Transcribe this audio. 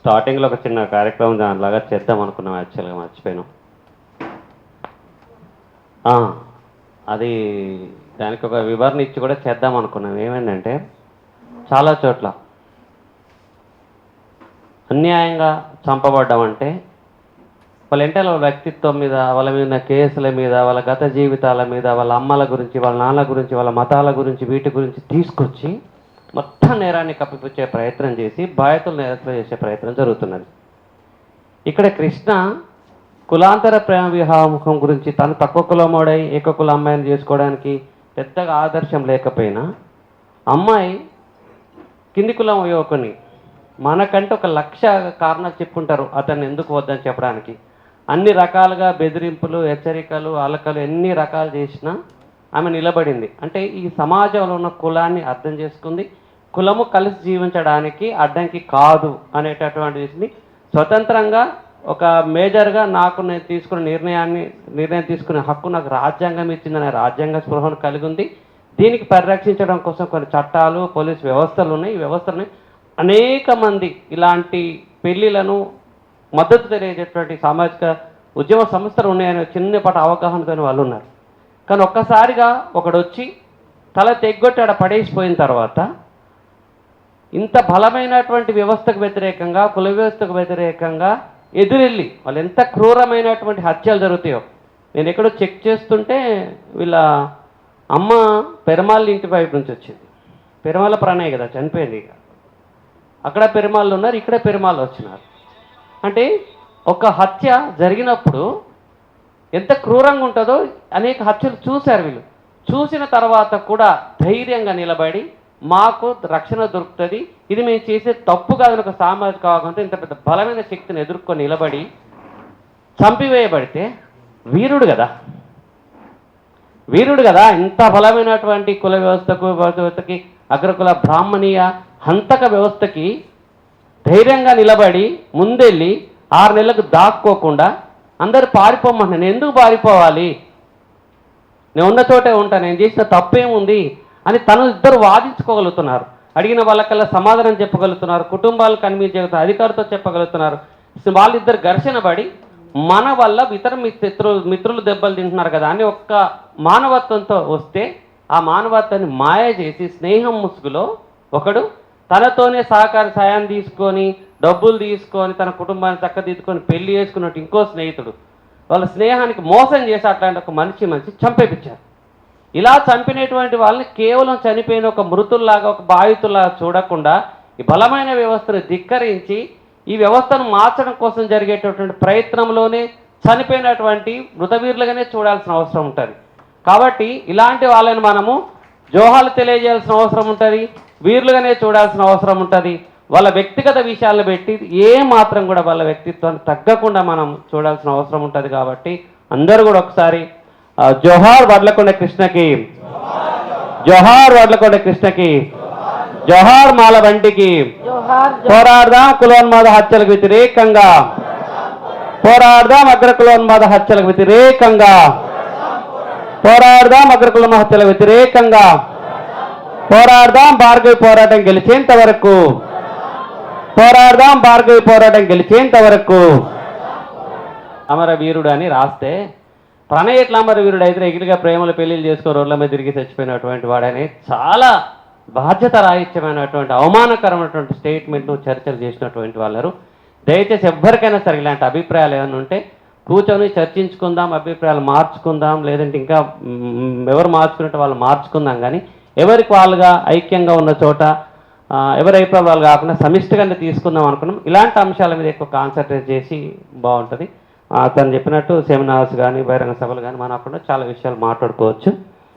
స్టార్టింగ్లో ఒక చిన్న కార్యక్రమం దానిలాగా చేద్దాం అనుకున్నాం, యాక్చువల్గా మర్చిపోయాను. అది దానికి ఒక వివరణ ఇచ్చి కూడా చేద్దాం అనుకున్నాం. ఏమైందంటే చాలా చోట్ల అన్యాయంగా చంపబడ్డామంటే వాళ్ళ ఇంటి వ్యక్తిత్వం మీద, వాళ్ళ మీద కేసుల మీద, వాళ్ళ గత జీవితాల మీద, వాళ్ళ అమ్మల గురించి, వాళ్ళ నాన్న గురించి, వాళ్ళ మతాల గురించి, వీటి గురించి తీసుకొచ్చి మొత్తం నేరాన్ని కప్పిపుచ్చే ప్రయత్నం చేసి బాధితులు నేరస్తులు చేసే ప్రయత్నం జరుగుతున్నది. ఇక్కడ కృష్ణ కులాంతర ప్రేమ వివాహముఖం గురించి తను తక్కువ కులమోడై ఏకకుల అమ్మాయిని చేసుకోవడానికి పెద్దగా ఆదర్శం లేకపోయినా, అమ్మాయి కింది కులం యువకుని మనకంటే ఒక 1,00,000 కారణాలు చెప్పుకుంటారు అతన్ని ఎందుకు వద్దని చెప్పడానికి. అన్ని రకాలుగా బెదిరింపులు, హెచ్చరికలు, అలకలు ఎన్ని రకాలు చేసినా ఆమె నిలబడింది. అంటే ఈ సమాజంలో ఉన్న కులాన్ని అర్థం చేసుకుంది. కులము కలిసి జీవించడానికి అడ్డంకి కాదు అనేటటువంటిది స్వతంత్రంగా ఒక మేజర్గా నాకు నేను తీసుకున్న నిర్ణయం తీసుకునే హక్కు నాకు రాజ్యాంగం ఇచ్చిందనే రాజ్యాంగ స్పృహను కలిగి ఉంది. దీనికి పరిరక్షించడం కోసం కొన్ని చట్టాలు, పోలీస్ వ్యవస్థలు ఉన్నాయి. ఈ వ్యవస్థలని అనేక మంది ఇలాంటి పెళ్లిలను మద్దతు తెలియజేటువంటి సామాజిక ఉద్యమ సంస్థలు ఉన్నాయనే చిన్నపాటి అవగాహనతో వాళ్ళు ఉన్నారు. కానీ ఒక్కసారిగా ఒకడు వచ్చి తల తెగ్గొట్టి ఆడ పడేసిపోయిన తర్వాత ఇంత బలమైనటువంటి వ్యవస్థకు వ్యతిరేకంగా, కుల వ్యవస్థకు వ్యతిరేకంగా ఎదురెళ్ళి వాళ్ళు ఎంత క్రూరమైనటువంటి హత్యలు జరుగుతాయో. నేను ఎక్కడో చెక్ చేస్తుంటే వీళ్ళ అమ్మ పెరమాళ్ళ ఇంటి వైపు నుంచి వచ్చింది. పెరమాళ్ళ ప్రణయ్ కదా చనిపోయింది. అక్కడ పెరమాళ్ళు ఉన్నారు, ఇక్కడ పెరమాళ్ళు వచ్చినారు. అంటే ఒక హత్య జరిగినప్పుడు ఎంత క్రూరంగా ఉంటుందో అనేక హత్యలు చూశారు వీళ్ళు. చూసిన తర్వాత కూడా ధైర్యంగా నిలబడి మాకు రక్షణ దొరుకుతుంది, ఇది మేము చేసే తప్పు కాదని ఒక సామాజిక అవగాహనతో ఇంత పెద్ద బలమైన శక్తిని ఎదుర్కొని నిలబడి చంపివేయబడితే వీరుడు కదా, వీరుడు కదా. ఇంత బలమైనటువంటి కుల వ్యవస్థకి అగ్రకుల బ్రాహ్మణీయ హంతక వ్యవస్థకి ధైర్యంగా నిలబడి ముందెళ్ళి 6 నెలలకు దాక్కోకుండా అందరు పారిపోమంటున్నాను. నేను ఎందుకు పారిపోవాలి, నేను ఉన్న చోటే ఉంటాను, నేను చేసిన తప్పేముంది అని ఇద్దరు వాదించుకోగలుగుతున్నారు. అడిగిన వాళ్ళకల్లా సమాధానం చెప్పగలుగుతున్నారు, కుటుంబాలు కనిపించగలుగుతారు, అధికారులతో చెప్పగలుగుతున్నారు. వాళ్ళిద్దరు ఘర్షణ పడి మన వల్ల ఇతర మిత్రులు దెబ్బలు తింటున్నారు కదా అని ఒక్క మానవత్వంతో వస్తే ఆ మానవత్వాన్ని మాయ చేసి స్నేహం ముసుగులో ఒకడు తనతోనే సాయం తీసుకొని డబ్బులు తీసుకొని తన కుటుంబాన్ని చక్కదిద్దుకొని పెళ్లి చేసుకున్నట్టు ఇంకో స్నేహితుడు వాళ్ళ స్నేహానికి మోసం చేసి అట్లాంటి ఒక మనిషి చంపేపించారు. ఇలా చంపినటువంటి వాళ్ళని కేవలం చనిపోయిన ఒక మృతుల్లాగా, ఒక బాధితుల్లాగా చూడకుండా ఈ బలమైన వ్యవస్థను ధిక్కరించి ఈ వ్యవస్థను మార్చడం కోసం జరిగేటటువంటి ప్రయత్నంలోనే చనిపోయినటువంటి మృతవీరులుగానే చూడాల్సిన అవసరం ఉంటుంది. కాబట్టి ఇలాంటి వాళ్ళని మనము జోహాలు తెలియజేయాల్సిన అవసరం ఉంటుంది, వీరులుగానే చూడాల్సిన అవసరం ఉంటుంది. వాళ్ళ వ్యక్తిగత విషయాలను పెట్టి ఏ మాత్రం కూడా వాళ్ళ వ్యక్తిత్వాన్ని తగ్గకుండా మనం చూడాల్సిన అవసరం ఉంటుంది. కాబట్టి అందరూ కూడా ఒకసారి జోహార్ వడ్లకొండ కృష్ణకి, జోహార్ వడ్లకొండ కృష్ణకి, జోహార్ మాలబంటికి, పోరాడదాం కులోన్మాద హత్యలకు వ్యతిరేకంగా, పోరాడదాం అగ్రకులోన్మాద హత్యలకు వ్యతిరేకంగా, పోరాడదాం అగ్రకుల హత్యలకు వ్యతిరేకంగా, పోరాడదాం భార్గవి పోరాటం గెలిచేంత వరకు, పోరాడదాం భార్గవి పోరాటం గెలిచేంత వరకు. అమరవీరుడు అని రాస్తే ప్రణయ్ ఎట్లా అమరవీరుడు అయితే ఎగిరిగా ప్రేమలు పెళ్లిళ్ళు చేసుకొని రోడ్ల మీద తిరిగి చచ్చిపోయినటువంటి వాడని చాలా బాధ్యత రాహిత్యమైనటువంటి అవమానకరమైనటువంటి స్టేట్మెంట్ను చర్చలు చేసినటువంటి వాళ్ళరు. దయచేసి ఎవ్వరికైనా సరే ఇలాంటి అభిప్రాయాలు ఏమైనా ఉంటే కూర్చొని చర్చించుకుందాం, అభిప్రాయాలు మార్చుకుందాం, లేదంటే ఇంకా ఎవరు మార్చుకున్నట్టు వాళ్ళు మార్చుకుందాం. కానీ ఎవరికి వాళ్ళుగా ఐక్యంగా ఉన్న చోట ఎవరి అభిప్రాయాలు వాళ్ళు కాకుండా సమిష్టిగానే తీసుకుందాం అనుకున్నాం. ఇలాంటి అంశాల మీద ఎక్కువ కాన్సన్ట్రేట్ చేసి బాగుంటుంది. తను చెప్పినట్టు సెమినార్స్ కానీ బహిరంగ సభలు కానీ మనం అక్కడ చాలా విషయాలు మాట్లాడుకోవచ్చు.